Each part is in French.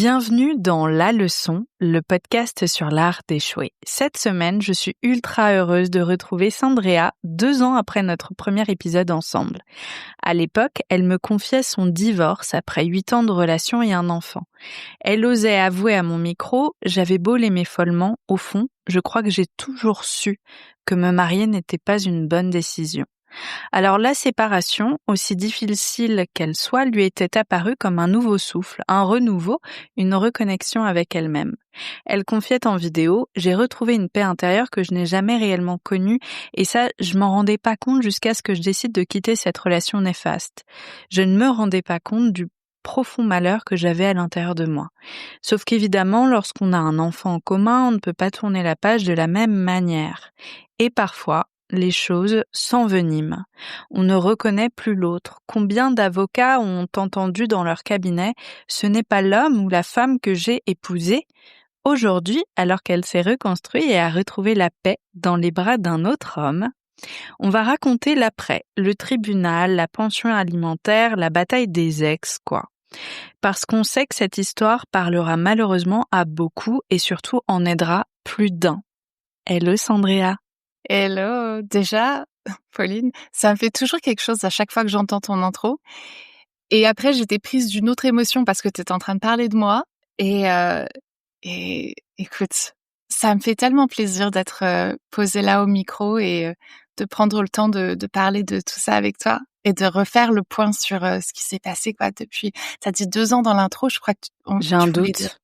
Bienvenue dans La Leçon, le podcast sur l'art d'échouer. Cette semaine, je suis ultra heureuse de retrouver Sandrea 2 ans après notre premier épisode ensemble. À l'époque, elle me confiait son divorce après 8 ans de relation et un enfant. Elle osait avouer à mon micro, j'avais beau l'aimer follement, au fond, je crois que j'ai toujours su que me marier n'était pas une bonne décision. Alors la séparation, aussi difficile qu'elle soit, lui était apparue comme un nouveau souffle, un renouveau, une reconnexion avec elle-même. Elle confiait en vidéo, j'ai retrouvé une paix intérieure que je n'ai jamais réellement connue et ça, je m'en rendais pas compte jusqu'à ce que je décide de quitter cette relation néfaste. Je ne me rendais pas compte du profond malheur que j'avais à l'intérieur de moi. Sauf qu'évidemment, lorsqu'on a un enfant en commun, on ne peut pas tourner la page de la même manière. Et parfois, les choses s'enveniment. On ne reconnaît plus l'autre. Combien d'avocats ont entendu dans leur cabinet « ce n'est pas l'homme ou la femme que j'ai épousé ». Aujourd'hui, alors qu'elle s'est reconstruite et a retrouvé la paix dans les bras d'un autre homme, on va raconter l'après, le tribunal, la pension alimentaire, la bataille des ex, quoi. Parce qu'on sait que cette histoire parlera malheureusement à beaucoup et surtout en aidera plus d'un. Hello Sandrea. Hello, déjà, Pauline, ça me fait toujours quelque chose à chaque fois que j'entends ton intro. Et après, j'étais prise d'une autre émotion parce que tu étais en train de parler de moi. Et écoute, ça me fait tellement plaisir d'être posée là au micro et de prendre le temps de parler de tout ça avec toi et de refaire le point sur ce qui s'est passé quoi depuis. T'as dit 2 ans dans l'intro, je crois que J'ai un doute.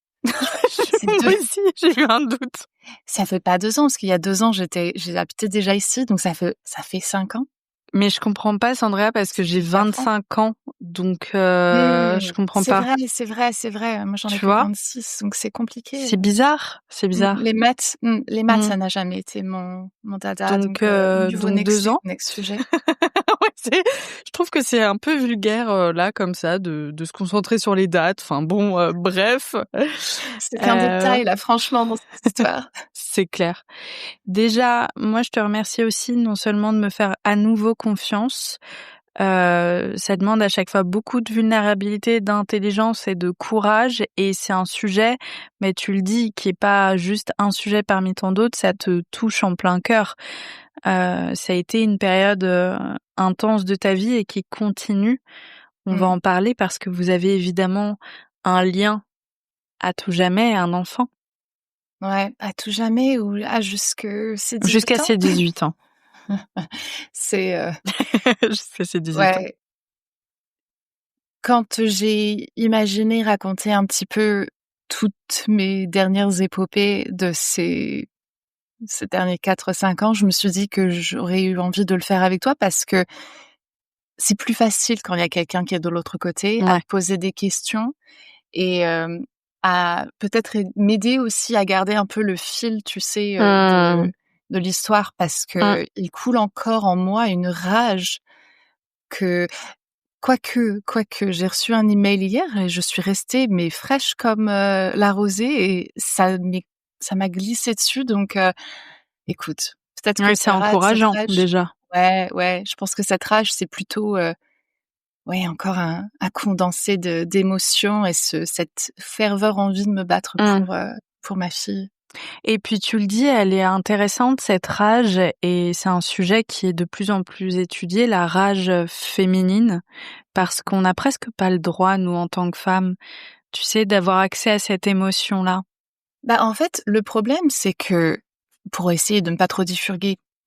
Moi aussi, j'ai eu un doute. Ça fait pas 2 ans, parce qu'il y a 2 ans, j'ai habité déjà ici, donc ça fait 5 ans. Mais je comprends pas, Sandrea, parce que j'ai 25 ans, donc je comprends pas. C'est vrai. Moi, j'en ai Tu que vois 26, donc c'est compliqué. C'est bizarre. Les maths, ça n'a jamais été mon dada. Donc nouveau 2 ans. next sujet. Ouais, je trouve que c'est un peu vulgaire là comme ça de se concentrer sur les dates. Enfin bon, bref. C'est qu'un détail là, franchement, dans cette histoire. C'est clair. Déjà, moi je te remercie aussi non seulement de me faire à nouveau confiance. Ça demande à chaque fois beaucoup de vulnérabilité, d'intelligence et de courage, et c'est un sujet, mais tu le dis, qui est pas juste un sujet parmi tant d'autres, ça te touche en plein cœur. Ça a été une période intense de ta vie et qui continue. On va en parler parce que vous avez évidemment un lien à tout jamais, un enfant. Ouais, à tout jamais ou jusqu'à ses 18 ans. Jusqu'à ses 18 ans. C'est Jusqu'à ses 18 ans. ouais. Quand j'ai imaginé raconter un petit peu toutes mes dernières épopées de ces derniers 4-5 ans, je me suis dit que j'aurais eu envie de le faire avec toi parce que c'est plus facile quand il y a quelqu'un qui est de l'autre côté à te poser des questions et à peut-être m'aider aussi à garder un peu le fil, tu sais, de l'histoire parce que il coule encore en moi une rage que quoique j'ai reçu un email hier et je suis restée mais fraîche comme la rosée et ça m'a glissé dessus donc écoute, peut-être que c'est encourageant déjà. Ouais, je pense que cette rage c'est plutôt encore un condensé d'émotions et cette ferveur envie de me battre pour ma fille. Et puis tu le dis, elle est intéressante cette rage et c'est un sujet qui est de plus en plus étudié, la rage féminine, parce qu'on n'a presque pas le droit, nous en tant que femmes, tu sais, d'avoir accès à cette émotion-là. Bah en fait, le problème c'est que pour essayer de ne pas trop bifurquer.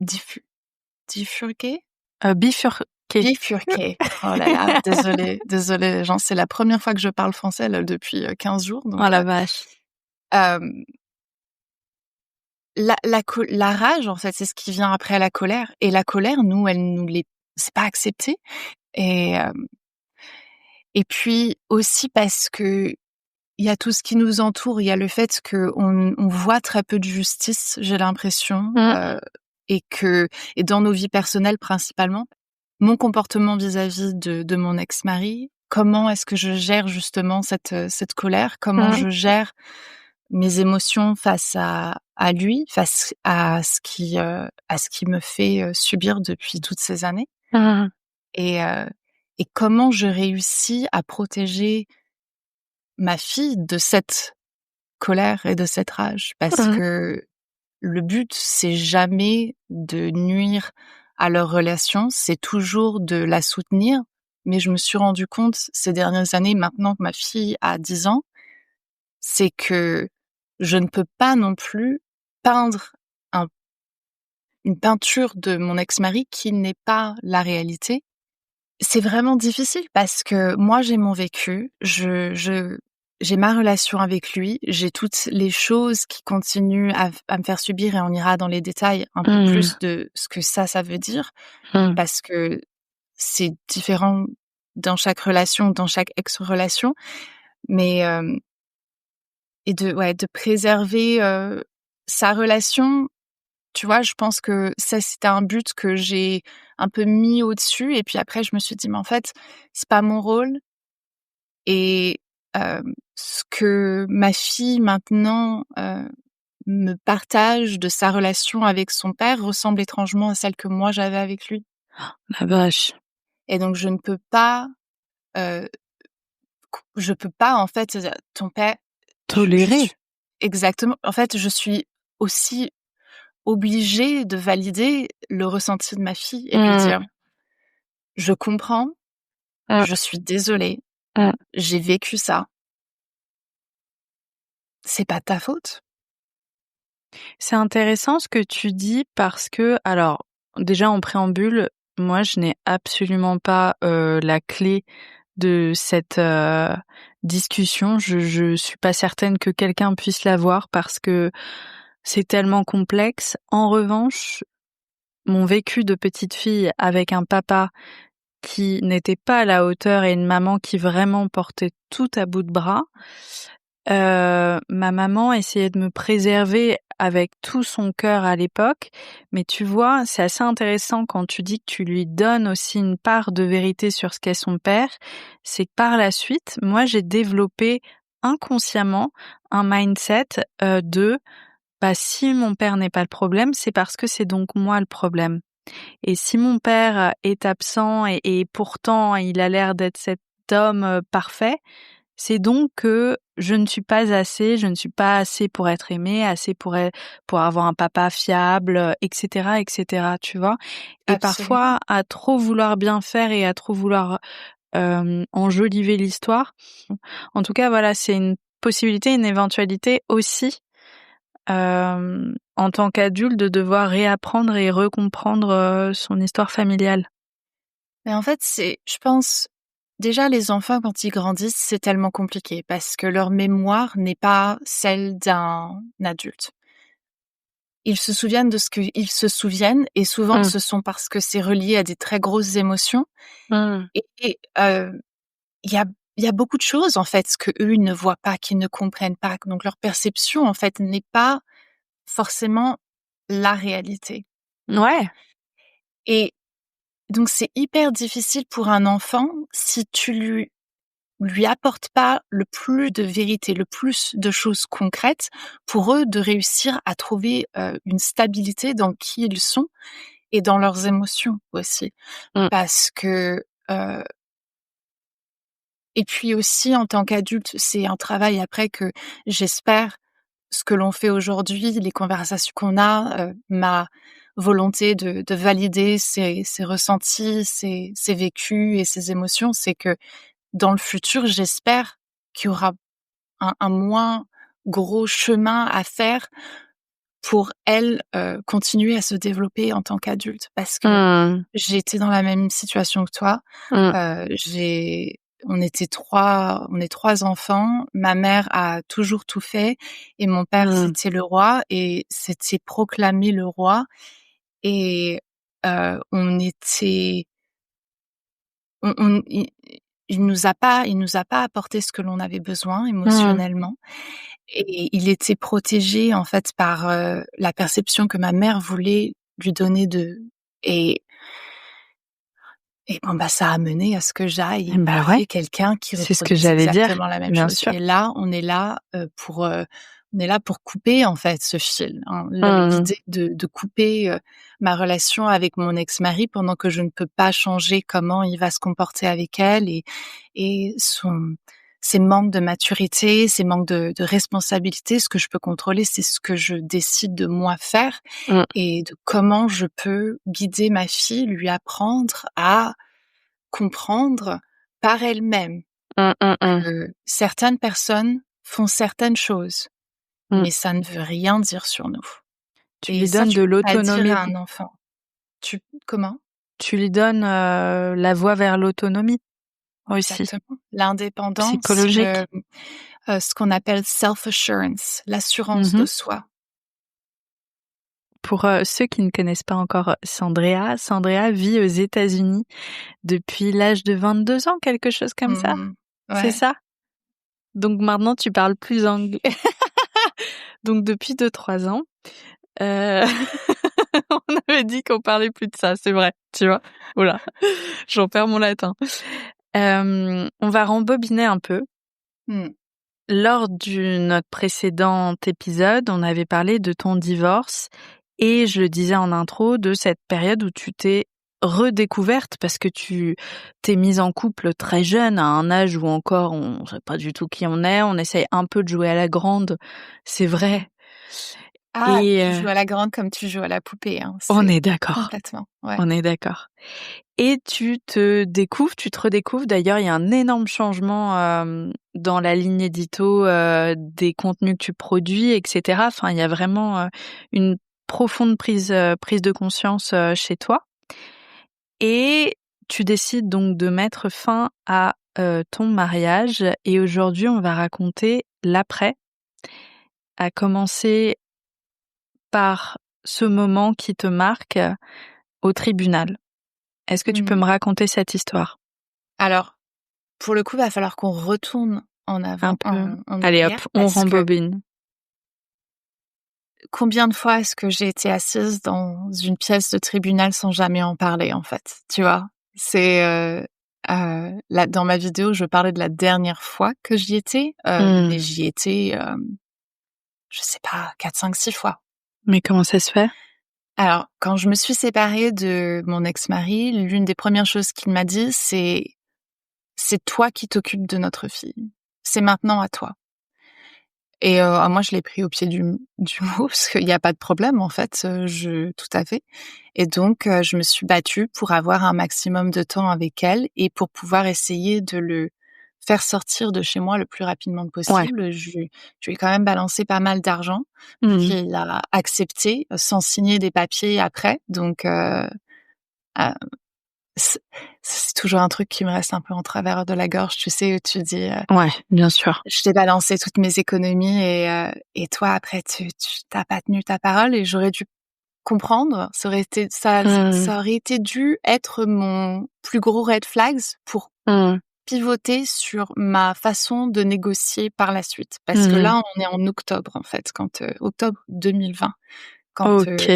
Oh là là, désolée les gens, c'est la première fois que je parle français là, depuis 15 jours. Donc, oh la vache. La rage, en fait, c'est ce qui vient après la colère. Et la colère, c'est pas accepté. Et puis aussi parce que il y a tout ce qui nous entoure. Il y a le fait qu'on voit très peu de justice, j'ai l'impression, et dans nos vies personnelles principalement. Mon comportement vis-à-vis de mon ex-mari, comment est-ce que je gère justement cette colère, comment je gère mes émotions face à lui, face à ce qui me fait subir depuis toutes ces années, et comment je réussis à protéger ma fille de cette colère et de cette rage, parce que le but, c'est jamais de nuire à leur relation, c'est toujours de la soutenir. Mais je me suis rendu compte ces dernières années, maintenant que ma fille a 10 ans, c'est que je ne peux pas non plus peindre une peinture de mon ex-mari qui n'est pas la réalité. C'est vraiment difficile parce que moi, j'ai mon vécu, j'ai ma relation avec lui, j'ai toutes les choses qui continuent à me faire subir et on ira dans les détails un peu plus de ce que ça veut dire parce que c'est différent dans chaque relation, dans chaque ex-relation, mais et de préserver sa relation. Tu vois, je pense que ça, c'était un but que j'ai un peu mis au-dessus et puis après je me suis dit: «Mais en fait, c'est pas mon rôle» et ce que ma fille maintenant, me partage de sa relation avec son père ressemble étrangement à celle que moi j'avais avec lui La vache. et donc je ne peux pas, heu, je peux pas en fait, ton père je Tolérer. suis exactement. En fait, je suis aussi obligée de valider le ressenti de ma fille et lui dire: «Je comprends, Mmh. je suis désolée, Mmh. j'ai vécu ça. C'est pas de ta faute». C'est intéressant ce que tu dis parce que, alors, déjà en préambule, moi je n'ai absolument pas la clé de cette discussion. Je suis pas certaine que quelqu'un puisse l'avoir parce que c'est tellement complexe. En revanche, mon vécu de petite fille avec un papa qui n'était pas à la hauteur et une maman qui vraiment portait tout à bout de bras. Ma maman essayait de me préserver avec tout son cœur à l'époque, mais tu vois, c'est assez intéressant quand tu dis que tu lui donnes aussi une part de vérité sur ce qu'est son père, c'est que par la suite, moi j'ai développé inconsciemment un mindset de bah si mon père n'est pas le problème, c'est parce que c'est donc moi le problème. Et si mon père est absent et pourtant il a l'air d'être cet homme parfait, c'est donc que je ne suis pas assez, je ne suis pas assez pour être aimée, assez pour avoir un papa fiable, etc., etc., tu vois? Et Absolument. parfois, à trop vouloir bien faire et à trop vouloir enjoliver l'histoire, en tout cas, voilà, c'est une possibilité, une éventualité aussi, en tant qu'adulte, de devoir réapprendre et recomprendre son histoire familiale. Mais en fait, je pense, déjà les enfants quand ils grandissent, c'est tellement compliqué parce que leur mémoire n'est pas celle d'un adulte. Ils se souviennent de ce qu'ils se souviennent et souvent Mmh. ce sont parce que c'est relié à des très grosses émotions Mmh. et il y a il y a beaucoup de choses en fait qu'eux, ils ne voient pas, qu'ils ne comprennent pas, donc leur perception en fait n'est pas forcément la réalité Ouais. et donc c'est hyper difficile pour un enfant si tu lui apportes pas le plus de vérité, le plus de choses concrètes, pour eux de réussir à trouver, une stabilité dans qui ils sont et dans leurs émotions aussi. Mmh. Parce que, et puis aussi en tant qu'adulte, c'est un travail après que j'espère ce que l'on fait aujourd'hui, les conversations qu'on a, ma volonté de valider ses ressentis, ses vécus et ses émotions, c'est que dans le futur, j'espère qu'il y aura un moins gros chemin à faire pour elle, continuer à se développer en tant qu'adulte. Parce que Mmh. j'ai été dans la même situation que toi. Mmh. J'ai on est 3 enfants. Ma mère a toujours tout fait et mon père, Mmh. c'était le roi et s'était proclamé le roi et on était on il nous a pas apporté ce que l'on avait besoin Mmh. émotionnellement et il était protégé, en fait, par, la perception que ma mère voulait lui donner de et et bon, bah, ça a mené à ce que j'aille Bah, ouais, épouser quelqu'un qui c'est ce que reproduise j'allais dire, exactement la même bien chose sûr. et là, on est là pour couper, en fait, ce fil, hein. Mmh. L'idée de couper, ma relation avec mon ex-mari pendant que je ne peux pas changer comment il va se comporter avec elle et son ces manques de maturité, ces manques de responsabilité. Ce que je peux contrôler, c'est ce que je décide de moi faire et de comment je peux guider ma fille, lui apprendre à comprendre par elle-même que certaines personnes font certaines choses, mais ça ne veut rien dire sur nous. Tu Et lui ça, donnes tu de peux pas le dire l'autonomie. à un enfant. Comment? Tu lui donnes la voie vers l'autonomie aussi, Exactement. L'indépendance, psychologique. ce qu'on appelle self-assurance, l'assurance de soi. Pour ceux qui ne connaissent pas encore Sandrea vit aux États-Unis depuis l'âge de 22 ans, quelque chose comme ça. C'est Ouais. ça? Donc maintenant, tu parles plus anglais. Donc depuis 2-3 ans, on avait dit qu'on parlait plus de ça, c'est vrai, tu vois. Oula, j'en perds mon latin. On va rembobiner un peu. Lors de notre précédent épisode, on avait parlé de ton divorce et je le disais en intro, de cette période où tu t'es redécouverte parce que tu t'es mise en couple très jeune, à un âge où encore on sait pas du tout qui on est, on essaye un peu de jouer à la grande, c'est vrai. Ah, Et tu joues à la grande comme tu joues à la poupée, hein. on C'est est d'accord, complètement, ouais. on est d'accord. Et tu te redécouvres. D'ailleurs, il y a un énorme changement dans la ligne édito des contenus que tu produis, etc. Enfin, il y a vraiment une profonde prise de conscience chez toi. Et tu décides donc de mettre fin à ton mariage. Et aujourd'hui, on va raconter l'après, à commencer par ce moment qui te marque au tribunal. Est-ce que tu peux me raconter cette histoire? Alors, pour le coup, va falloir qu'on retourne en Un avant, peu. en Allez hop, arrière, on parce que rembobine. combien de fois est-ce que j'ai été assise dans une pièce de tribunal sans jamais en parler, en fait, tu vois? C'est, là, dans ma vidéo, je parlais de la dernière fois que j'y étais, mais j'y étais, je sais pas, 4, 5, 6 fois. Mais comment ça se fait? Alors, quand je me suis séparée de mon ex-mari, l'une des premières choses qu'il m'a dit, c'est: «C'est toi qui t'occupes de notre fille. C'est maintenant à toi». Et moi, je l'ai pris au pied du mot parce qu'il y a pas de problème, en fait, tout à fait. Et donc je me suis battue pour avoir un maximum de temps avec elle et pour pouvoir essayer de le faire sortir de chez moi le plus rapidement Ouais. possible. Je lui ai quand même balancé pas mal d'argent qu'il a accepté, sans signer des papiers après. Donc c'est c'est toujours un truc qui me reste un peu en travers de la gorge, tu sais, où tu dis, Ouais, bien sûr. je t'ai balancé toutes mes économies et toi après tu t'as pas tenu ta parole et j'aurais dû comprendre. Ça aurait été dû être mon plus gros red flags pour pivoter sur ma façon de négocier par la suite. Parce que là, on est en octobre en fait, quand octobre 2020, quand OK.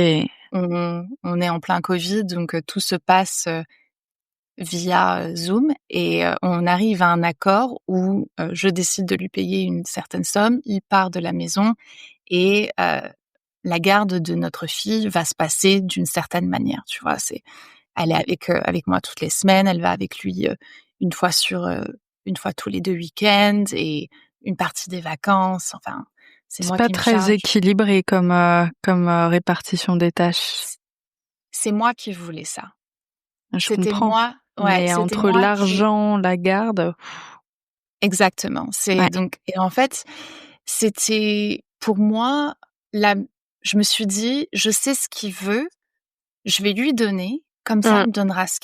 on est en plein Covid, donc tout se passe via Zoom et on arrive à un accord où je décide de lui payer une certaine somme, il part de la maison et la garde de notre fille va se passer d'une certaine manière, tu vois? Elle est avec moi toutes les semaines, elle va avec lui, une fois une fois tous les 2 week-ends et une partie des vacances, enfin, c'est C'est moi pas qui me très charge. équilibré comme répartition des tâches. C'est moi qui voulais ça. Je comprends. Mais C'était entre moi qui l'argent, la garde, exactement. ouais. Et en fait, c'était pour moi la je me suis dit: «Je sais ce qu'il veut, je vais lui donner, comme ça il me donnera ce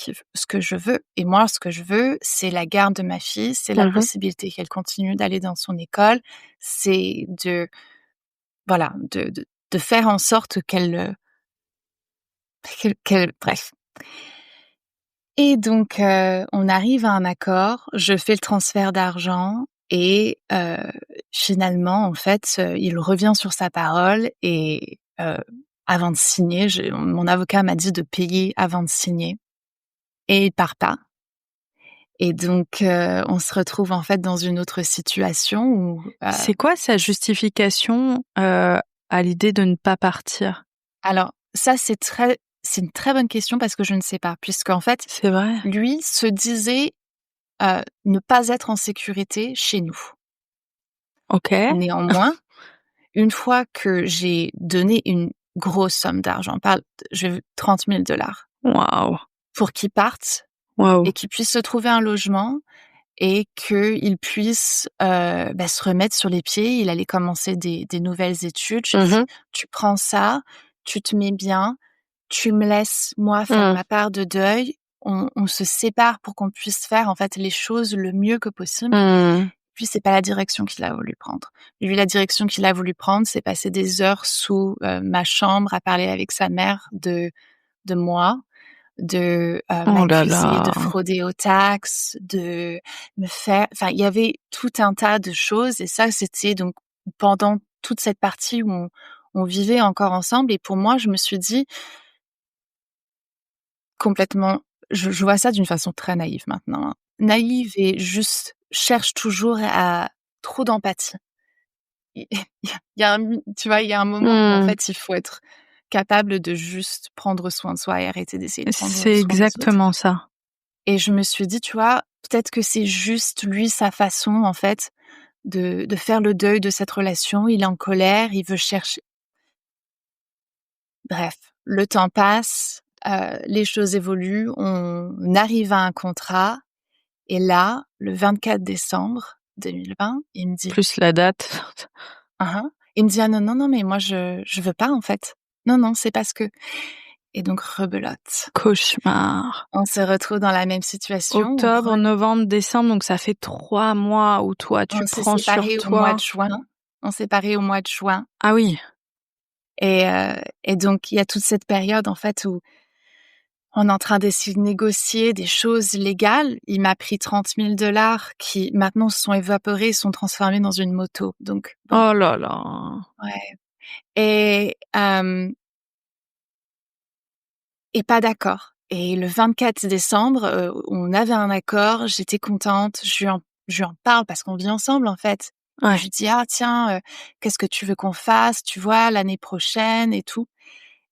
que je veux et moi ce que je veux, c'est la garde de ma fille, c'est la possibilité qu'elle continue d'aller dans son école, c'est de voilà, de faire en sorte qu'elle bref». Et donc on arrive à un accord, je fais le transfert d'argent et finalement, en fait, il revient sur sa parole et avant de signer, mon avocat m'a dit de payer avant de signer et il part pas. Et donc on se retrouve, en fait, dans une autre situation où C'est quoi sa justification à l'idée de ne pas partir? alors ça, c'est une très bonne question parce que je ne sais pas puisqu'en fait, C'est vrai? lui se disait ne pas être en sécurité chez nous. OK. Néanmoins, une fois que j'ai donné une grosse somme d'argent, je 30 000 Waouh. pour qu'ils partent Waouh. et qu'ils puissent se trouver un logement et qu'ils puissent se remettre sur les pieds. Il allait commencer des nouvelles études. J'ai dit: «Tu prends ça, tu te mets bien, tu me laisses moi faire ma part de deuil. On se sépare pour qu'on puisse faire en fait les choses le mieux que possible». Puis c'est pas la direction qu'il a voulu prendre. Lui, la direction qu'il a voulu prendre, c'est passer des heures sous ma chambre à parler avec sa mère de moi, de Oh là m'accuser de là. frauder aux taxes, de me faire... Enfin, il y avait tout un tas de choses et ça, c'était donc pendant toute cette partie où on vivait encore ensemble. Et pour moi, je me suis dit complètement... Je vois ça d'une façon très naïve maintenant, hein. Naïve et juste cherche toujours à trop d'empathie. Il y a tu vois, il y a un moment où en fait, il faut être capable de juste prendre soin de soi et arrêter d'essayer de prendre C'est soin des autres. exactement ça. Et je me suis dit, tu vois, peut-être que c'est juste lui, sa façon en fait de faire le deuil de cette relation. Il est en colère, il veut chercher... Bref, le temps passe, les choses évoluent, on arrive à un contrat et là, le 24 décembre 2020, il me dit... Plus la date. Il me dit: «Ah non, non, non, mais moi je veux pas en fait. Non, non, c'est parce que...» Et donc rebelote. Cauchemar. On se retrouve dans la même situation, Octobre, novembre, décembre, donc ça fait 3 mois où toi, tu on s'est prends sur séparés au mois de toi. juin. On s'est séparés au mois de juin Ah oui. et donc il y a toute cette période en fait où on est en train d'essayer de négocier des choses légales. Il m'a pris 30 000 qui maintenant se sont évaporés, sont transformés dans une moto. Donc bon, Oh là là. ouais. Et pas d'accord. Et le 24 décembre, on avait un accord, j'étais contente, je lui en parle parce qu'on vit ensemble, en fait. Et je Ouais. lui dis: «Ah tiens, qu'est-ce que tu veux qu'on fasse, tu vois, l'année prochaine et tout?»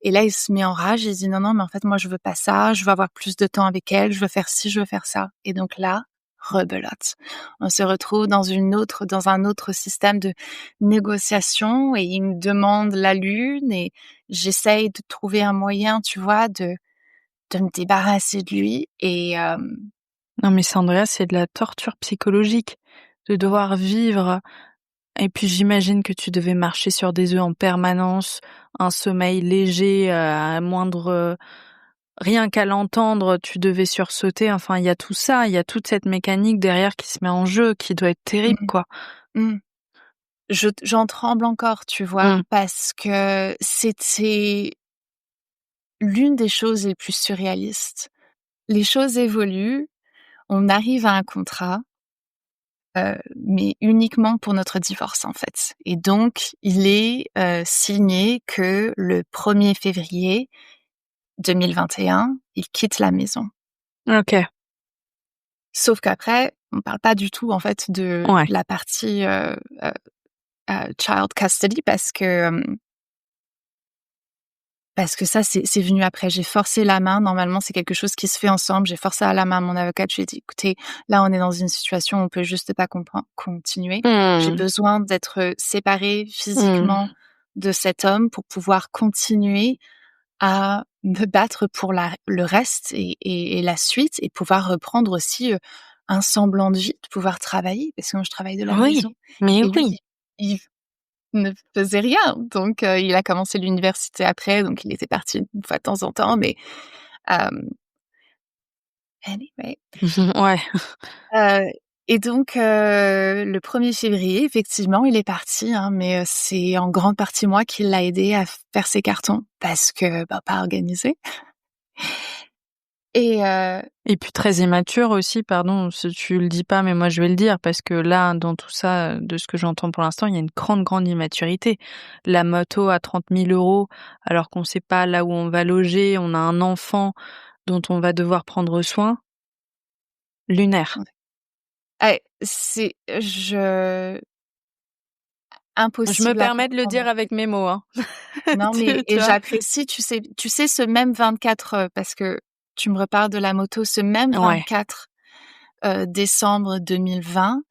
Et là, il se met en rage, il dit: «Non, non, mais en fait, moi, je veux pas ça, je veux avoir plus de temps avec elle, je veux faire ci, je veux faire ça». Et donc là, rebelote. On se retrouve dans un autre système de négociation et il me demande la lune et j'essaye de trouver un moyen, tu vois, de me débarrasser de lui et Non mais Sandrea, c'est de la torture psychologique de devoir vivre et puis j'imagine que tu devais marcher sur des œufs en permanence, un sommeil léger à moindre rien qu'à l'entendre, tu devais sursauter. Enfin, il y a tout ça, il y a toute cette mécanique derrière qui se met en jeu, qui doit être terrible, mmh quoi. mmh. J'en tremble encore, tu vois? Mmh. Parce que c'était l'une des choses les plus surréalistes. Les choses évoluent, on arrive à un contrat, mais uniquement pour notre divorce, en fait. Et donc, il est, signé que le 1er février 2021, il quitte la maison. OK. Sauf qu'après, on parle pas du tout, en fait, de Ouais. la partie, child custody parce que ça, c'est venu après. J'ai forcé la main. Normalement, c'est quelque chose qui se fait ensemble. J'ai forcé à la main à mon avocate. Je lui ai dit: «Écoutez, là, on est dans une situation où on peut juste pas continuer. J'ai Mmh. besoin d'être séparée physiquement Mmh. de cet homme pour pouvoir continuer à me battre pour le reste et la suite et pouvoir reprendre aussi, un semblant de vie, de pouvoir travailler», parce que moi, je travaille de la Oui, maison mais et lui, oui. il ne faisait rien. Donc il a commencé l'université après, donc il était parti une fois de temps en temps, mais hem, anyway, Ouais. heu et donc le 1er février, effectivement, il est parti, hein, mais c'est en grande partie moi qui l'a aidé à faire ses cartons parce que, bah, pas organisé et Et puis très immature aussi, pardon, tu le dis pas, mais moi je vais le dire parce que là, dans tout ça, de ce que j'entends pour l'instant, il y a une grande, grande immaturité. La moto à 30 000 € alors qu'on sait pas là où on va loger, on a un enfant dont on va devoir prendre soin, lunaire. c'est Je me impossible à permets de le comprendre. dire avec mes mots, hein. Non, mais Tu et vois? j'apprécie, tu sais ce même 24, parce que tu me reparles de la moto, ce même Ouais. 24 décembre 2020.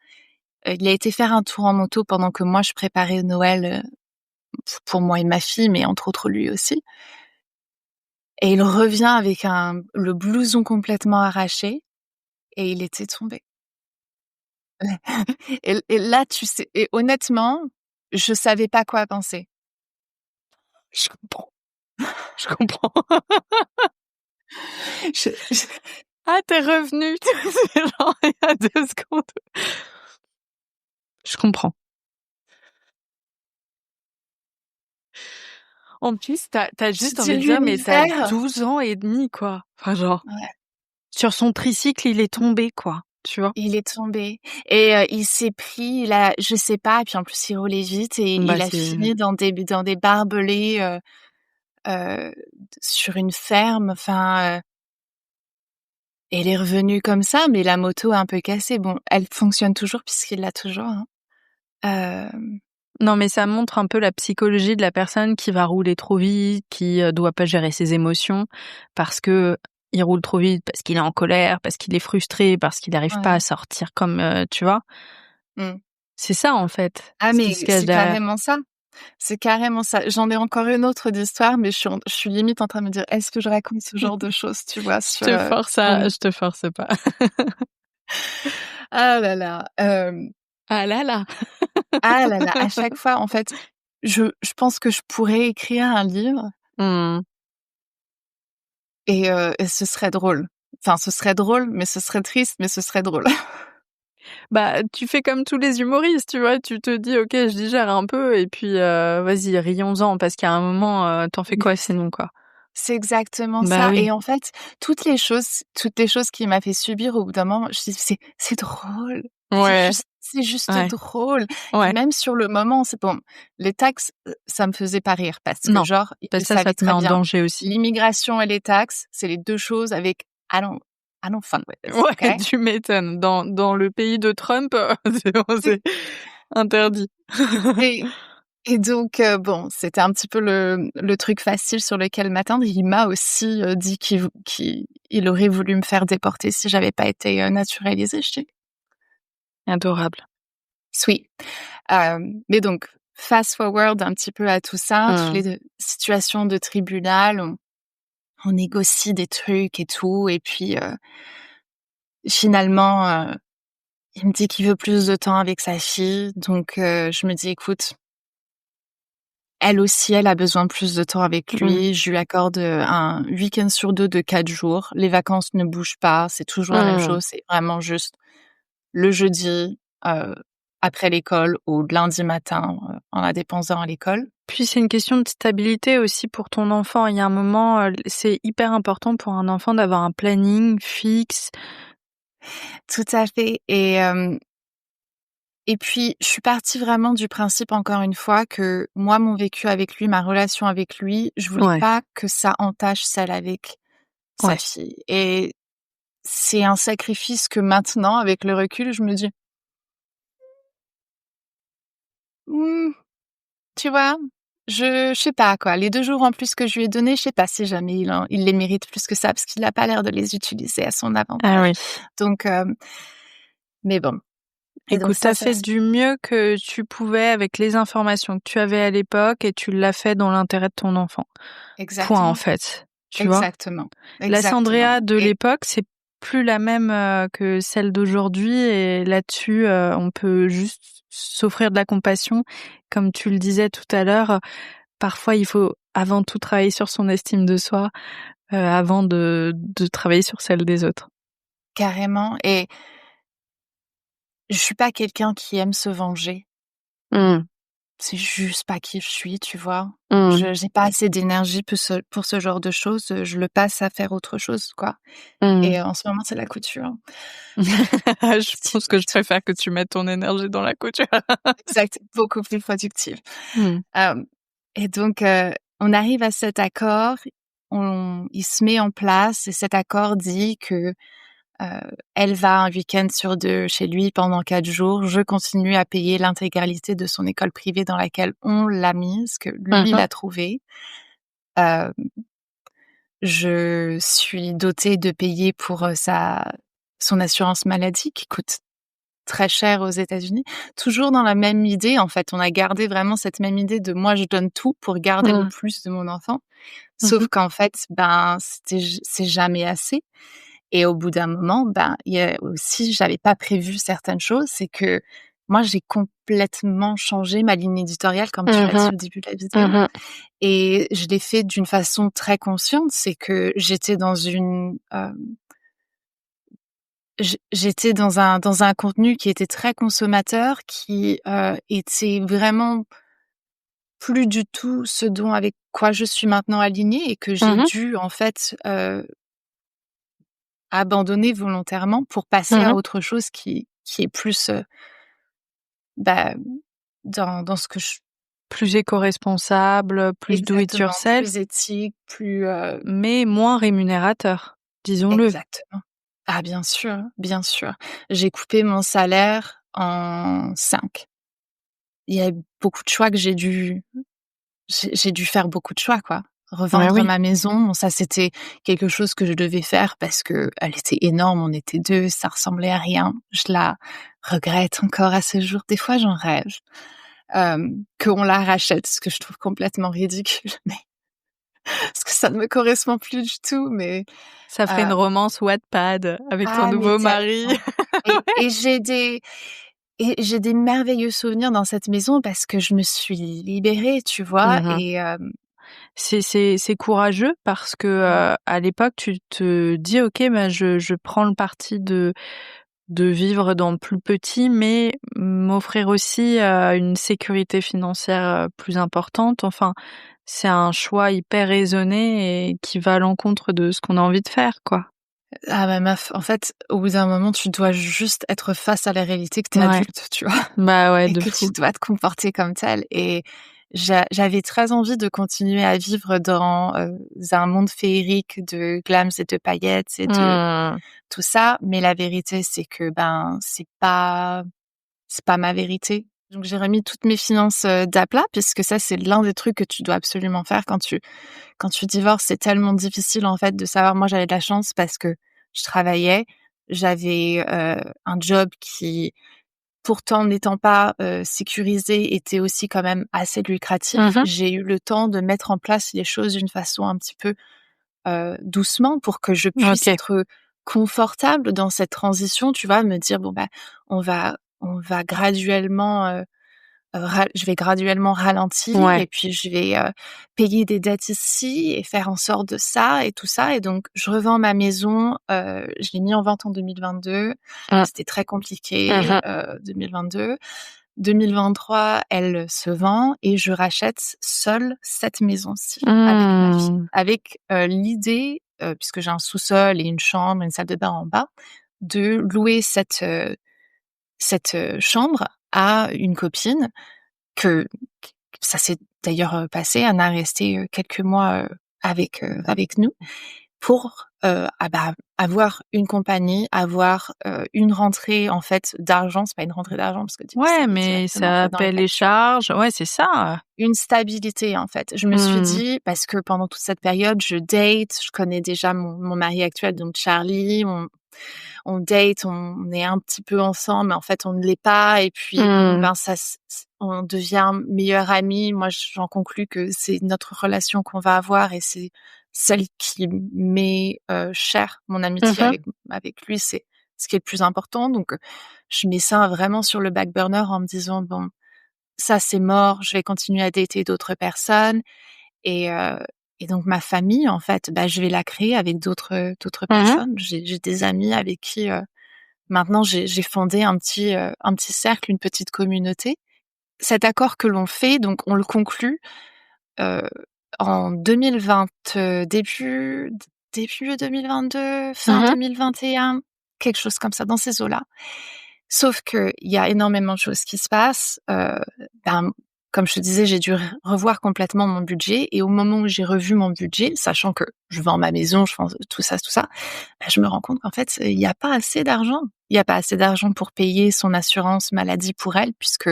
Il a été faire un tour en moto pendant que moi je préparais Noël pour moi et ma fille, mais entre autres lui aussi. Et il revient avec le blouson complètement arraché et il était tombé. Et là, tu sais, et honnêtement, je savais pas quoi penser. Je comprends. Je comprends. Ah, t'es revenue. C'est genre il y a 2 secondes. Je comprends. En plus, t'as juste Je dis envie de dire, mais t'as l'univers. 12 ans et demi, quoi. Enfin, genre, Ouais. sur son tricycle, il est tombé, quoi. Tu vois? Il est tombé et il s'est pris, je sais pas, et puis en plus il roulait vite et Bah, il a fini dans des barbelés sur une ferme. Enfin, et il est revenu comme ça, mais la moto est un peu cassée. Bon, elle fonctionne toujours puisqu'il l'a toujours, hein. Non, mais ça montre un peu la psychologie de la personne qui va rouler trop vite, qui doit pas gérer ses émotions parce que il roule trop vite, parce qu'il est en colère, parce qu'il est frustré, parce qu'il n'arrive pas à Ouais. sortir comme, tu vois? Mmh. C'est ça, en fait, Ah ce qui se mais cache c'est derrière. carrément ça. C'est carrément ça. J'en ai encore une autre d'histoire, mais je suis limite en train de me dire: «Est-ce que je raconte ce genre de choses?» tu vois? Sur, une Je te force pas. ah là là, Ah là là! ah là là, à chaque fois, en fait, je pense que je pourrais écrire un livre Mmh. et ce serait drôle. Enfin, ce serait drôle, mais ce serait triste, mais ce serait drôle. Bah, tu fais comme tous les humoristes, tu vois? Tu te dis: «OK, je digère un peu et puis, vas-y, rions-en» parce qu'à un moment, tu fais quoi sinon, quoi? C'est exactement Bah ça oui. et en fait, toutes les choses qu'il m'a fait subir, au bout d'un moment, je dis: «C'est drôle, Ouais, c'est juste ouais, drôle» et ouais. même sur le moment, c'est bon. Les taxes, ça me faisait pas rire parce que Non, genre, bah, il ça savait te met très en bien. danger aussi. L'immigration et les taxes, c'est les 2 choses avec I don't fun with this, Ouais, OK? tu m'étonnes. Dans le pays de Trump, c'est interdit. Et et donc bon, c'était un petit peu le truc facile sur lequel m'atteindre. Il m'a aussi, dit qu'il aurait voulu me faire déporter si j'avais pas été, naturalisée. Je dis: Adorable. «Sweet». Mais donc fast forward un petit peu à tout ça, toutes Mmh. les situations de tribunal, on négocie des trucs et tout et puis, finalement, il me dit qu'il veut plus de temps avec sa fille. Donc je me dis: «Écoute, elle aussi, elle a besoin de plus de temps avec Mmh. lui. Je lui accorde, un week-end sur 2 de 4 jours. Les vacances ne bougent pas, c'est toujours la même Mmh. chose. C'est vraiment juste le jeudi, après l'école ou le lundi matin, en la déposant à l'école». Puis c'est une question de stabilité aussi pour ton enfant. Il y a un moment, c'est hyper important pour un enfant d'avoir un planning fixe. Tout à fait et puis je suis partie vraiment du principe, encore une fois, que moi, mon vécu avec lui, ma relation avec lui, je voulais Ouais, pas que ça entache celle avec sa ouais. fille et c'est un sacrifice que maintenant, avec le recul, je me dis: «Mmh». Tu vois? Je sais pas quoi, les 2 jours en plus que je lui ai donnés, je sais pas si jamais il les mérite plus que ça parce qu'il a pas l'air de les utiliser à son Ah avantage. oui. Donc mais bon et donc Écoute, ça tu ça fait du mieux que tu pouvais avec les informations que tu avais à l'époque et tu l'as fait dans l'intérêt de ton enfant. Point, en exactement, fait, tu vois? exactement, La exactement Sandrea de et l'époque, c'est plus la même, que celle d'aujourd'hui et là-dessus, on peut juste s'offrir de la compassion. Comme tu le disais tout à l'heure, parfois il faut avant tout travailler sur son estime de soi, avant de travailler sur celle des autres. carrément et je suis pas quelqu'un qui aime se venger. Mmh. C'est juste pas qui je suis, tu vois? Mmh. Je J'ai pas assez d'énergie pour ce genre de choses, je le passe à faire autre chose, quoi Mmh. et en ce moment, c'est la couture. Je Si pense que je préfère que tu mettes ton énergie dans la couture. exact, beaucoup plus productive. Mmh. Hem et donc on arrive à cet accord, il se met en place et cet accord dit que, elle va un week-end sur 2 chez lui pendant 4 jours. Je continue à payer l'intégralité de son école privée dans laquelle on l'a mise, que Mmh lui mh. l'a trouvée. Heu, je suis dotée de payer pour, sa son assurance maladie qui coûte très cher aux États-Unis. Toujours dans la même idée, en fait. On a gardé vraiment cette même idée de moi, je donne tout pour garder le plus de mon enfant. Sauf qu'en fait, c'est jamais assez. Et au bout d'un moment, il y a aussi, j'avais pas prévu certaines choses. C'est que moi, j'ai complètement changé ma ligne éditoriale, comme tu l'as dit au début de la vidéo. Et je l'ai fait d'une façon très consciente. C'est que j'étais dans j'étais dans un contenu qui était très consommateur, qui était vraiment plus du tout ce dont avec quoi je suis maintenant alignée et que j'ai dû en fait abandonner volontairement pour passer à autre chose qui est plus bah, dans ce que je Plus éco-responsable, plus do it exactement, yourself, plus éthique, plus mais moins rémunérateur, disons-le. exactement. Ah bien sûr, bien sûr. J'ai coupé mon salaire en 5. Il y a beaucoup de choix que j'ai dû faire beaucoup de choix, quoi. Ouais, Revendre oui. ma maison, bon ça c'était quelque chose que je devais faire parce que elle était énorme, on était 2, ça ressemblait à rien. Je la regrette encore à ce jour. Des fois, j'en rêve, qu'on la rachète, ce que je trouve complètement ridicule, mais parce que ça ne me correspond plus du tout, mais Ça ferait une heu, romance Wattpad avec ton ah mais nouveau mari. tellement et j'ai des merveilleux souvenirs dans cette maison parce que je me suis libérée, tu vois? Et C'est courageux parce que, à l'époque, tu te dis: «OK, bah, je prends le parti de vivre dans plus petit, mais m'offrir aussi, une sécurité financière, plus importante». Enfin, c'est un choix hyper raisonné et qui va à l'encontre de ce qu'on a envie de faire, quoi. ah bah meuf, en fait, au bout d'un moment, tu dois juste être face à la réalité que t'es Ouais, adulte, tu vois? bah, ouais, Et de que tu fou. dois te comporter comme tel. Et j'avais très envie de continuer à vivre dans, un monde féerique de glams et de paillettes et de Mmh. tout ça, mais la vérité, c'est que, c'est pas ma vérité. Donc j'ai remis toutes mes finances, d'à plat puisque ça, c'est l'un des trucs que tu dois absolument faire quand tu divorces. C'est tellement difficile, en fait, de savoir. Moi, j'avais de la chance parce que je travaillais, j'avais, un job qui, pourtant n'étant pas, sécurisé, était aussi quand même assez lucratif. Mmh. J'ai eu le temps de mettre en place les choses d'une façon un petit peu, doucement pour que je puisse OK. être confortable dans cette transition, tu vois? Me dire: «Bon, on va graduellement, je vais graduellement ralentir Ouais. et puis je vais, payer des dettes ici et faire en sorte de ça et tout ça». Et donc je revends ma maison, je l'ai mis en vente en 2022. Mmh. C'était très compliqué, Mmh. 2022. 2023, elle se vend et je rachète seule cette maison-ci avec ma fille. Mmh. Avec, l'idée, puisque j'ai un sous-sol et une chambre, une salle de bain en bas, de louer cette chambre à une copine que ça s'est d'ailleurs, passé. Anna est restée, quelques mois, avec nous pour, avoir une compagnie, avoir, une rentrée en fait d'argent. C'est pas une rentrée d'argent parce que du coup ça Ouais, allait mais directement en ça fait dans les appelle les factures. charges. Ouais, c'est ça. Une stabilité en fait. Je me suis Mmh. dit parce que pendant toute cette période je date, je connais déjà mon mari actuel donc Charlie, on date, on est un petit peu ensemble, mais en fait, on ne l'est pas. Et puis, bon, Mmh. on devient meilleure amie. Moi, j'en conclus que c'est notre relation qu'on va avoir et c'est celle qui m'est chère. Mon amitié Mmh. avec lui, c'est ce qui est le plus important. Donc, je mets ça vraiment sur le back burner en me disant, bon, ça, c'est mort. Je vais continuer à dater d'autres personnes. Et heu et donc ma famille, en fait, je vais la créer avec d'autres Mmh. personnes. J'ai des amis avec qui, maintenant j'ai fondé un petit cercle, une petite communauté. Cet accord que l'on fait, donc on le conclut, heu, en 2020, début 2022, fin Mmh. 2021, quelque chose comme ça, dans ces eaux-là. Sauf qu'il y a énormément de choses qui se passent, comme je te disais, j'ai dû revoir complètement mon budget. Et au moment où j'ai revu mon budget, sachant que je vends ma maison, je vends tout ça, je me rends compte qu'en fait, il y a pas assez d'argent. Il y a pas assez d'argent pour payer son assurance maladie pour elle puisque,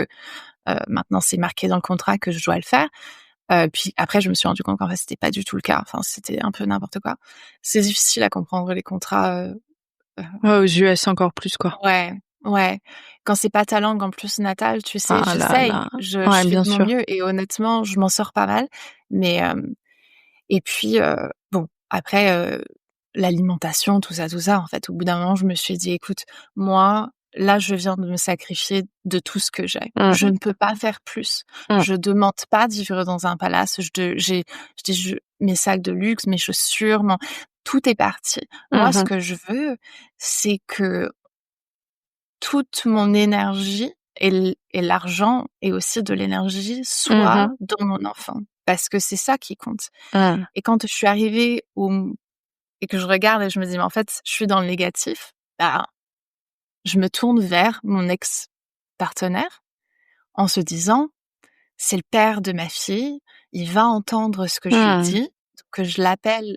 maintenant c'est marqué dans le contrat que je dois le faire. Puis après je me suis rendu compte qu'en fait c'était pas du tout le cas, enfin c'était un peu n'importe quoi. C'est difficile à comprendre les contrats, Ouais, aux US encore plus, quoi. Ouais, ouais. Quand c'est pas ta langue en plus natale, tu sais, Ah là j'essaye, là. je Ouais, fais bien de mon sûr. mieux et honnêtement, je m'en sors pas mal. Mais et puis bon, après l'alimentation, tout ça, en fait, au bout d'un moment, je me suis dit: «Écoute, moi, là, je viens de me sacrifier de tout ce que j'ai. Je Mmh. ne peux pas faire plus. Mmh. Je demande pas de vivre dans un palace. J'ai mes sacs de luxe, mes chaussures, mon tout est parti. Moi, ce Mmh. que je veux, c'est que toute mon énergie et l'argent et aussi de l'énergie soit Mmh. dans mon enfant, parce que c'est ça qui compte. Mmh. Et quand je suis arrivée au et que je regarde et je me dis: «Mais en fait, je suis dans le négatif», bah, je me tourne vers mon ex-partenaire en se disant: «C'est le père de ma fille, il va entendre ce que je lui Mmh. dis». Que je l'appelle,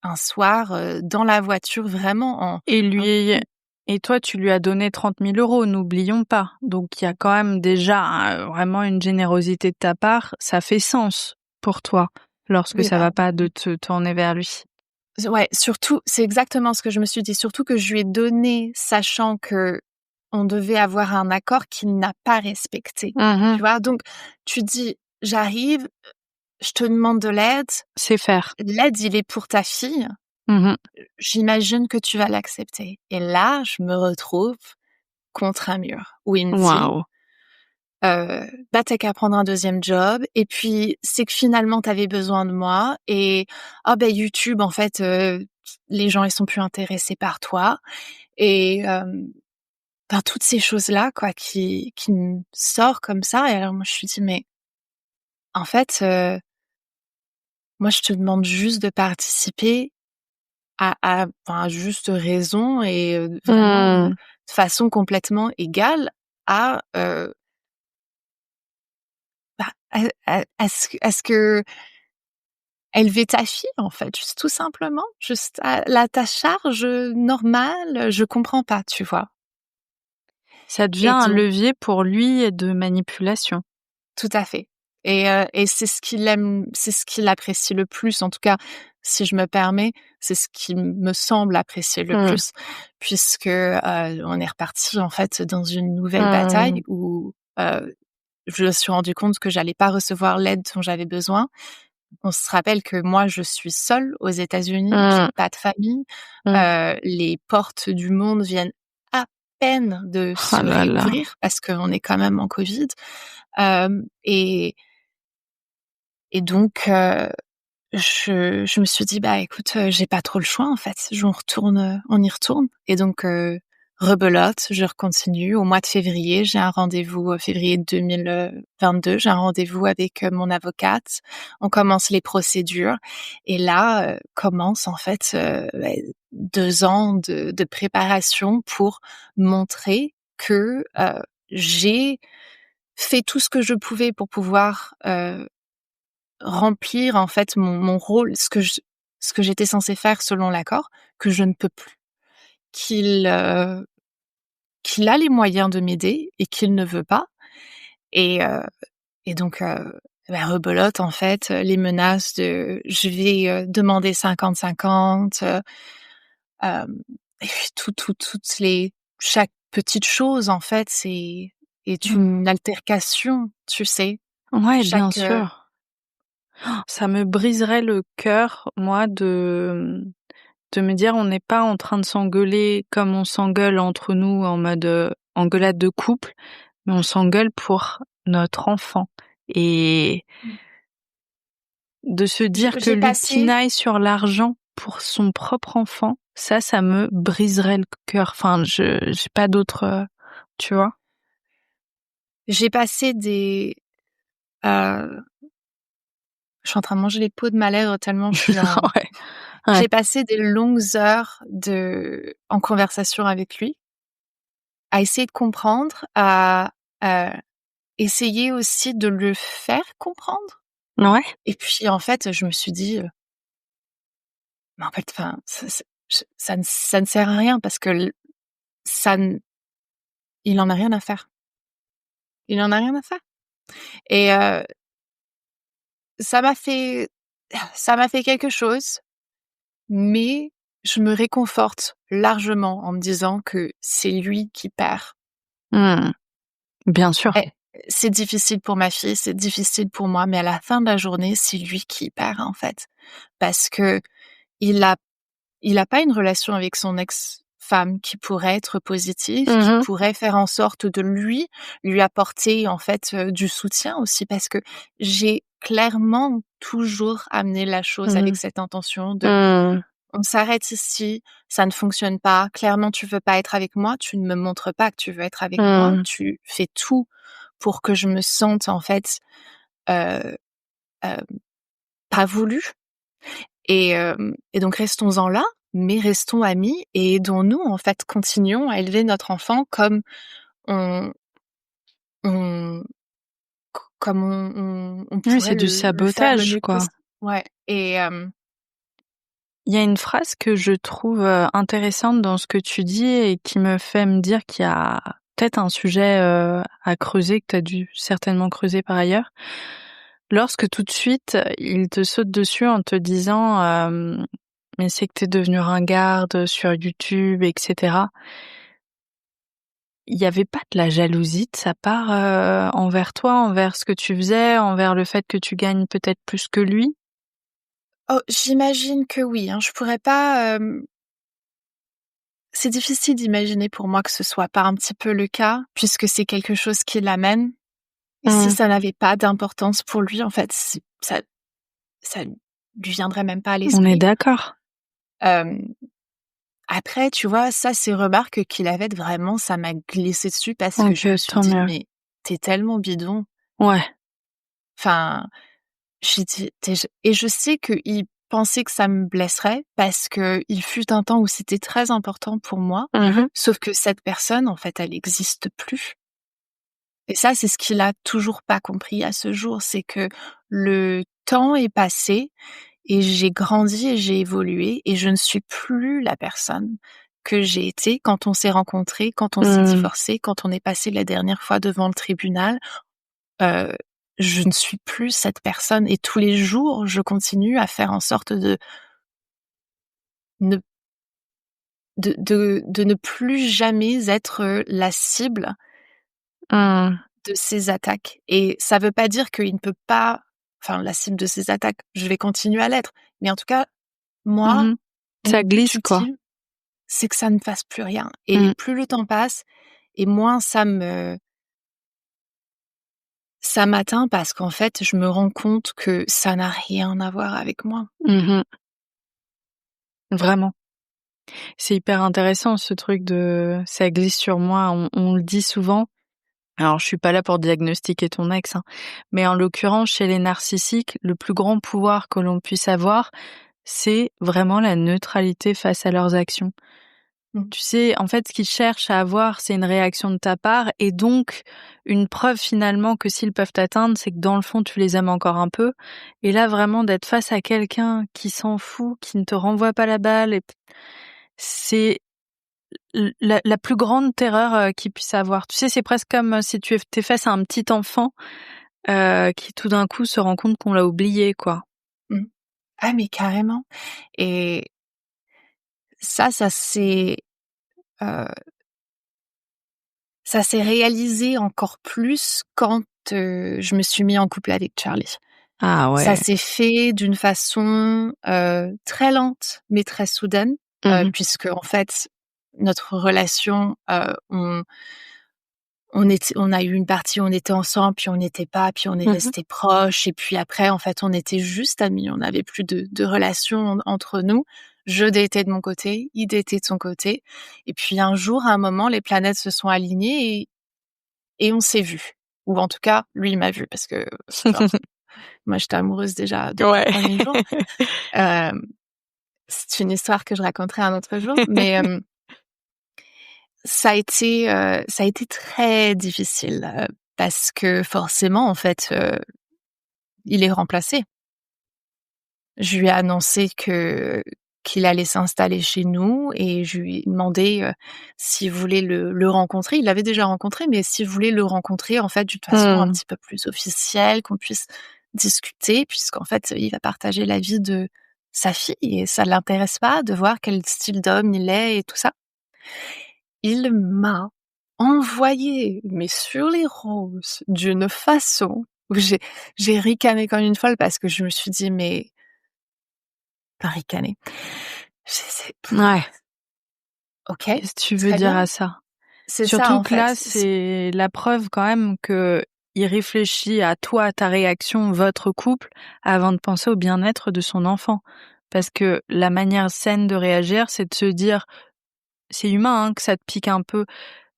un soir, dans la voiture vraiment Et en lui et toi, tu lui as donné 30 000 €, n'oublions pas. Donc il y a quand même déjà, vraiment une générosité de ta part. Ça fait sens pour toi, lorsque oui, ça bah va pas, de te tourner vers lui. ouais, surtout, c'est exactement ce que je me suis dit. Surtout que je lui ai donné, sachant que on devait avoir un accord qu'il n'a pas respecté. Mmh. Tu vois? Donc tu dis: «J'arrive, je te demande de l'aide. C'est faire. L'aide, il est pour ta fille. Mmh. J'imagine que tu vas l'accepter». Et là, je me retrouve contre un mur où il me dit: Waouh! «Bah, tu qu'à prendre un deuxième job et puis c'est que finalement tu avais besoin de moi et ah ben YouTube en fait, les gens ils sont plus intéressés par toi» et enfin toutes ces choses-là quoi qui me sortent comme ça. Et alors moi je me suis dit: «Mais en fait, moi je te demande juste de participer à enfin à juste raison et vraiment, Mmh. de façon complètement égale à, bah, à ce que élever ta fille, en fait, juste tout simplement, juste à ta charge, normale, je comprends pas, tu vois? Ça devient Et un donc levier pour lui de manipulation. tout à fait. Et c'est ce qu'il aime, c'est ce qu'il apprécie le plus, en tout cas, si je me permets, c'est ce qu'il me semble apprécier le Mmh. plus puisque, on est reparti, en fait, dans une nouvelle Mmh. bataille où, je me suis rendu compte que j'allais pas recevoir l'aide dont j'avais besoin. On se rappelle que moi, je suis seule aux États-Unis, j'ai Mmh. pas de famille, Mmh. les portes du monde viennent à peine de Oh se là là. réouvrir parce qu'on est quand même en covid, hem et donc je me suis dit: «Bah, écoute, j'ai pas trop le choix, en fait. On y retourne» et donc rebelote, je recontinue. Au mois de février, j'ai un rendez-vous, février 2022, j'ai un rendez-vous avec, mon avocate. On commence les procédures et là, commence en fait, 2 ans de préparation pour montrer que, j'ai fait tout ce que je pouvais pour pouvoir, remplir en fait mon rôle, ce que j'étais censée faire selon l'accord, que je ne peux plus. Qu'il, qu'il a les moyens de m'aider et qu'il ne veut pas et heu et donc bah, rebelote en fait, les menaces de: «Je vais, demander 50-50», hem et puis toutes les chaque petite chose en fait, est Mmh. une altercation, tu sais? Ouais, bien Chaque, sûr. Ça me briserait le cœur, moi, de me dire: «On n'est pas en train de s'engueuler comme on s'engueule entre nous en mode, engueulade de couple, mais on s'engueule pour notre enfant» et de se dire que j'ai lui passé pinaille sur l'argent pour son propre enfant, ça me briserait le cœur. Enfin, j'ai pas d'autre, tu vois? j'ai passé des, heu je suis en train de manger les peaux de ma lèvre tellement je suis en Ouais, ouais. j'ai passé des longues heures en conversation avec lui, à essayer de comprendre, à essayer aussi de le faire comprendre Ouais, et puis en fait, je me suis dit, «Mais en fait, enfin, ça ne sert à rien parce que ça n il en a rien à faire. Il en a rien à faire» et ça m'a fait ça m'a fait quelque chose, mais je me réconforte largement en me disant que c'est lui qui perd. Bien sûr. Et c'est difficile pour ma fille, c'est difficile pour moi, mais à la fin de la journée, c'est lui qui perd, en fait. Parce que il a pas une relation avec son ex-femme qui pourrait être positive, qui Mmh. pourrait faire en sorte de lui apporter, en fait, du soutien aussi. Parce que j'ai clairement toujours amené la chose avec Mmh. cette intention de: Mmh. «On s'arrête ici, ça ne fonctionne pas. Clairement, tu veux pas être avec moi, tu ne me montres pas que tu veux être avec moi. Mmh. Tu fais tout pour que je me sente, en fait, heu, heu, pas voulue et donc restons-en là, mais restons amis et aidons-nous, en fait, continuons à élever notre enfant comme on on comme on Oui, pourrait c'est du le faire le sabotage, mieux quoi. possible. Ouais Il y a une phrase que je trouve, intéressante dans ce que tu dis et qui me fait me dire qu'il y a peut-être un sujet, à creuser, que tu as dû certainement creuser par ailleurs. Lorsque tout de suite, il te saute dessus en te disant, «Mais c'est que tu es devenue ringarde sur YouTube et cetera». Il y avait pas de la jalousie de sa part, envers toi, envers ce que tu faisais, envers le fait que tu gagnes peut-être plus que lui? Oh, j'imagine que oui, hein. Je pourrais pas, c'est difficile d'imaginer pour moi que ce soit pas un petit peu le cas, puisque c'est quelque chose qui l'amène. Et si Mmh. ça n'avait pas d'importance pour lui, en fait, ça lui viendrait même pas à On est l'esprit. d'accord. Hem, Après, tu vois, ça, ces remarques qu'il avait vraiment, ça m'a glissé dessus parce que OK, je me suis tant dit: mieux. «Mais tu tellement bidon». Ouais. Enfin, j'ai dit: «Tu et je sais qu'il pensait que ça me blesserait parce qu'il fut un temps où c'était très important pour moi, Mmh. sauf que cette personne, en fait, elle existe plus. Et ça, c'est ce qu'il a toujours pas compris à ce jour, c'est que le temps est passé et j'ai grandi et j'ai évolué et je ne suis plus la personne que j'ai été quand on s'est rencontrés, quand on s'est Mmh. divorcés, quand on est passé la dernière fois devant le tribunal. Heu, je ne suis plus cette personne et tous les jours, je continue à faire en sorte ne de ne plus jamais être la cible Mmh. de ses attaques et ça veut pas dire qu'il ne peut pas enfin la cible de ses attaques, je vais continuer à l'être. Mais en tout cas, moi, Mmh. mon Ça but glisse, quoi. ultime, c'est que ça ne fasse plus rien et Mmh. plus le temps passe et moins ça m'atteint parce qu'en fait, je me rends compte que ça n'a rien à voir avec moi. Mmh. Vraiment. C'est hyper intéressant ce truc de «ça glisse sur moi». On le dit souvent. Alors je suis pas là pour diagnostiquer ton ex, hein, mais en l'occurrence chez les narcissiques, le plus grand pouvoir que l'on puisse avoir, c'est vraiment la neutralité face à leurs actions. Mmh. Tu sais, en fait, ce qu'ils cherchent à avoir, c'est une réaction de ta part et donc une preuve finalement que s'ils peuvent t'atteindre, c'est que dans le fond, tu les aimes encore un peu. Et là, vraiment, d'être face à quelqu'un qui s'en fout, qui ne te renvoie pas la balle, et c'est la plus grande terreur qu'ils puissent avoir. Tu sais, c'est presque comme si tu étais face à un petit enfant qui tout d'un coup se rend compte qu'on l'a oublié, quoi. Mmh. Ah mais carrément et ça heu, ça s'est réalisé encore plus quand, je me suis mis en couple avec Charlie. Ah Ça ouais. s'est fait d'une façon, très lente, mais très soudaine, Mmh. puisque en fait, notre relation, on a eu une partie où on était ensemble, puis on n'était pas, puis on est Mmh. restés proches et puis après, en fait, on était juste amis. On n'avait plus de relation entre nous. Je datais de mon côté, il datait de son côté et puis un jour, à un moment, les planètes se sont alignées et on s'est vus. Ou en tout cas, lui, il m'a vue parce que, enfin, moi, j'étais amoureuse déjà depuis le Ouais. premier jour. Hem, c'est une histoire que je raconterai un autre jour, mais ça a été très difficile, parce que forcément, en fait, il est remplacé. Je lui ai annoncé qu'il allait s'installer chez nous et je lui ai demandé, s'il voulait le rencontrer. Il l'avait déjà rencontré, mais s'il voulait le rencontrer, en fait, d'une façon un Mmh. petit peu plus officielle, qu'on puisse discuter puisqu'en fait, il va partager la vie sa fille et ça l'intéresse pas de voir quel style d'homme il est et tout ça. Il m'a envoyé, mais sur les roses, d'une façon où j'ai ricané comme une folle parce que je me suis dit: «Mais» pas ricané, je sais Ouais. OK, Qu'est-ce que tu veux très dire bien. à ça? C'est ça, Surtout en que fait. là, c'est la preuve quand même qu'il réfléchit à toi, à ta réaction, votre couple, avant de penser au bien-être de son enfant. Parce que la manière saine de réagir, c'est de se dire: «C'est humain, hein, que ça te pique un peu,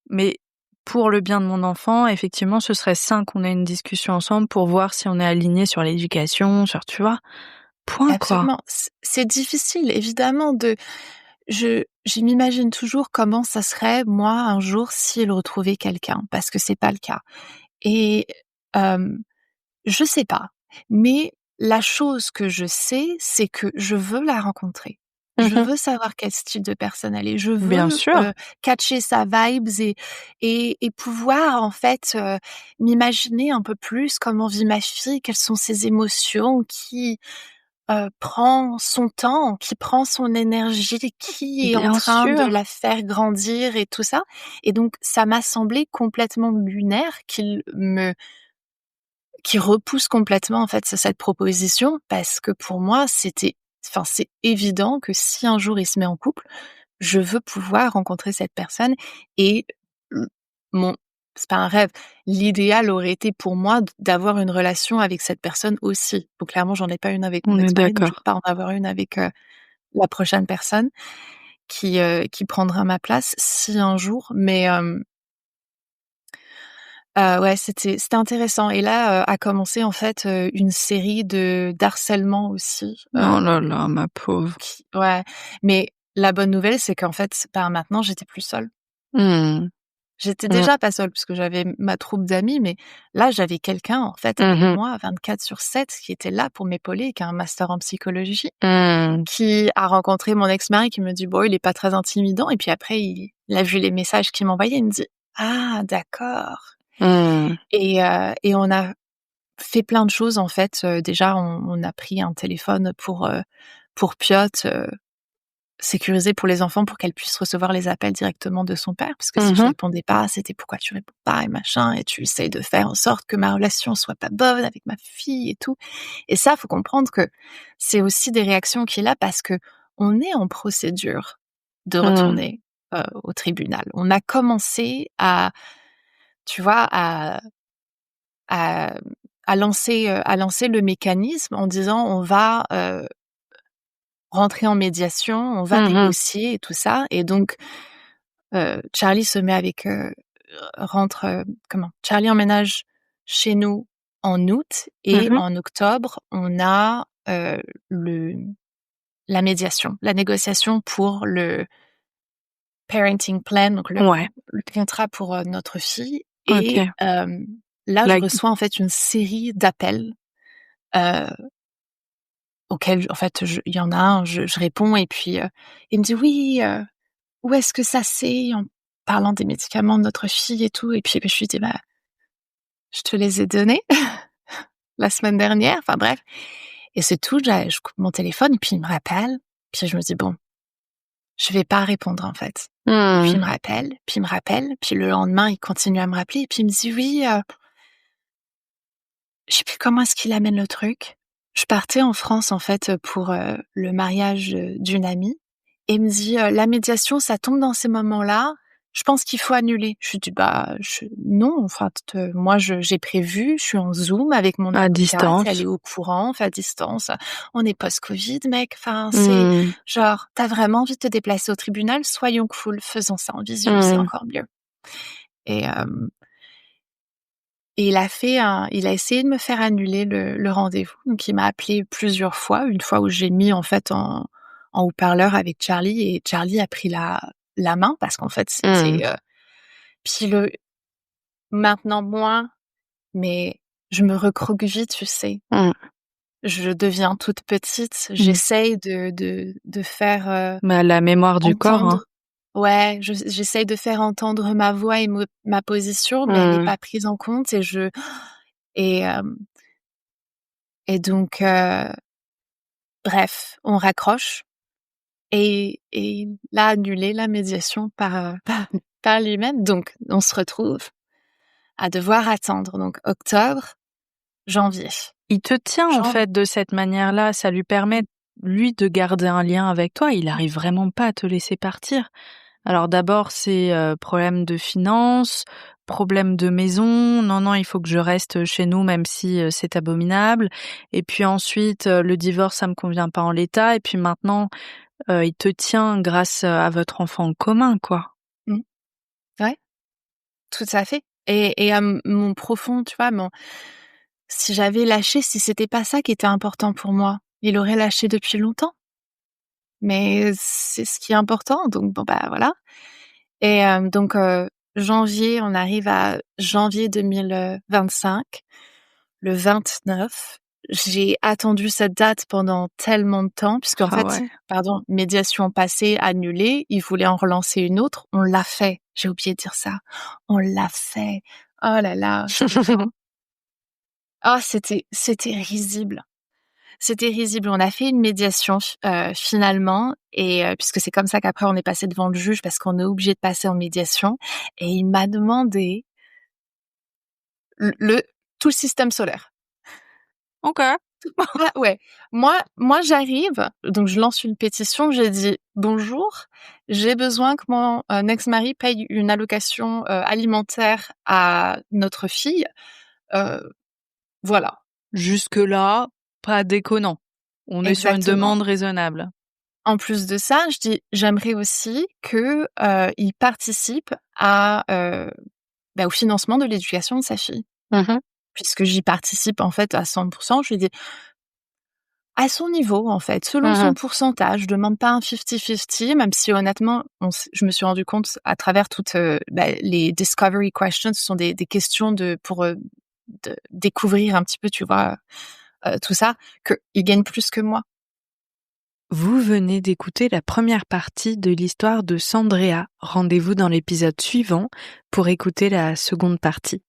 mais pour le bien de mon enfant, effectivement, ce serait sain qu'on ait une discussion ensemble pour voir si on est alignés sur l'éducation, sur» tu vois? Point, quoi. Absolument. C'est difficile évidemment je m'imagine toujours comment ça serait, moi, un jour, s'il retrouvait quelqu'un, parce que c'est pas le cas et je sais pas, mais la chose que je sais, c'est que je veux la rencontrer. Je Mmh. veux savoir quel style de personne elle est. Je Bien veux, sûr. catcher sa vibes et pouvoir en fait, m'imaginer un peu plus comment vit ma fille, quelles sont ses émotions, qui prend son temps, qui prend son énergie, qui est en Bien train de sûr. la faire grandir et tout ça et donc ça m'a semblé complètement lunaire qui repousse complètement en fait cette proposition parce que pour moi c'est évident que si un jour il se met en couple, je veux pouvoir rencontrer cette personne et l mon c'est pas un rêve, l'idéal aurait été pour moi d'avoir une relation avec cette personne aussi. Donc clairement, j'en ai pas une avec mon On est ex-mari, donc je vais d'accord. pas en avoir une avec, la prochaine personne qui prendra ma place si un jour, mais ouais, c'était intéressant et là, a commencé en fait, une série d'harcèlement aussi, Oh là là, ma pauvre. qui ouais, mais la bonne nouvelle, c'est qu'en fait, ben, maintenant, j'étais plus seule. Mmh. J'étais Mmh. déjà pas seule puisque j'avais ma troupe d'amis, mais là, j'avais quelqu'un, en fait, avec Mmh. moi 24/7 qui était là pour m'épauler, qui a un master en psychologie, Mmh. qui a rencontré mon ex-mari qui me dit: «Bon, il est pas très intimidant» et puis après il a vu les messages qu'il m'envoyait, il me dit: «Ah d'accord» Mmh. et on a fait plein de choses en fait, déjà on a pris un téléphone pour Piotr, sécurisé pour les enfants pour qu'elle puisse recevoir les appels directement de son père. Parce que si je Mmh. répondais pas, c'était: «Pourquoi tu réponds pas?» et machin et tu essayes de faire en sorte que ma relation soit pas bonne avec ma fille et tout et ça, faut comprendre que c'est aussi des réactions qu'il a parce qu'on est en procédure de Mmh. retourner, au tribunal. On a commencé à tu vois, à à lancer le mécanisme en disant: «On va, rentrer en médiation, on va Mmh. négocier et tout ça» et donc Charlie se met avec, rentre, Charlie emménage chez nous en août et Mmh. en octobre, on a, le la médiation, la négociation pour le parenting plan, donc Ouais, le contrat pour, notre fille et OK. là, je La reçois en fait une série d'appels, heu auquel en fait, il y en a un, je réponds et puis, il me dit: «Oui, où est-ce que ça c'est?» en parlant des médicaments de notre fille et tout et puis, je lui dis: «Bah, je te les ai donnés la semaine dernière», enfin bref et c'est tout, je coupe mon téléphone et puis il me rappelle, puis je me dis: «Bon, je vais pas répondre en fait» et puis il Mmh. me rappelle, puis il me rappelle, puis le lendemain, il continue à me rappeler et puis il me dit: «Oui, je sais plus comment est-ce qu'il amène le truc. Je partais en France, en fait, pour, le mariage, d'une amie et il me dit: «La médiation, ça tombe dans ces moments-là. Je pense qu'il faut annuler». Je lui dis: «Bah, je non, enfin, moi, j'ai prévu, je suis en Zoom avec mon À avocate, elle distance. est au courant, on fait à distance. On est post-Covid, mec. Enfin, c'est Mmh. genre, tu as vraiment envie de te déplacer au tribunal? Soyons cool, faisons ça en visio, c'est Mmh. encore mieux» et et il a essayé de me faire annuler le rendez-vous, donc il m'a appelé plusieurs fois. Une fois où j'ai mis en fait en haut-parleur avec Charlie et Charlie a pris la main parce qu'en fait Mmh. c'était, puis maintenant moins, mais je me recroqueville, tu sais? Mmh. Je deviens toute petite, Mmh. j'essaye de faire, Bah, la mémoire du corps, hein. entendre ouais, j'essaye de faire entendre ma voix et ma position, mais elle est Mmh. pas prise en compte et et hem et donc bref, on raccroche et là, annuler la médiation par lui-même. Donc, on se retrouve à devoir attendre. Donc, octobre, janvier. Il te tient en fait de cette manière-là, ça lui permet lui de garder un lien avec toi, il arrive vraiment pas à te laisser partir. Alors d'abord c'est problème de finances, problème de maison, non il faut que je reste chez nous même si c'est abominable. Et puis ensuite le divorce ça me convient pas en l'état et puis maintenant il te tient grâce à votre enfant en commun quoi. Ouais, tout à fait. Et à mon profond, tu vois, si j'avais lâché, si c'était pas ça qui était important pour moi, il aurait lâché depuis longtemps. Mais c'est ce qui est important, donc bon bah voilà. Et donc janvier, on arrive à janvier 2025, le 29. J'ai attendu cette date pendant tellement de temps, puisqu'en fait, médiation passée, annulée, il voulait en relancer une autre. On l'a fait. J'ai oublié de dire ça. On l'a fait. Oh là là. Oh, c'était risible. C'était risible. On a fait une médiation finalement, et puisque c'est comme ça qu'après on est passé devant le juge parce qu'on est obligé de passer en médiation. Et il m'a demandé tout le système solaire. Ok. Ouais. Moi j'arrive, donc je lance une pétition. J'ai dit bonjour, j'ai besoin que mon ex-mari paye une allocation alimentaire à notre fille. Voilà. Jusque là, pas déconnant. On est sur une demande raisonnable. En plus de ça, je dis j'aimerais aussi que il participe au financement de l'éducation de sa fille. Puisque j'y participe en fait à 100%. Je lui dis à son niveau en fait, selon son pourcentage. Je demande pas un 50-50, même si honnêtement, je me suis rendu compte à travers toutes les discovery questions, ce sont des questions pour de découvrir un petit peu, tu vois, tout ça, qu'il gagne plus que moi. Vous venez d'écouter la première partie de l'histoire de Sandrea. Rendez-vous dans l'épisode suivant pour écouter la seconde partie.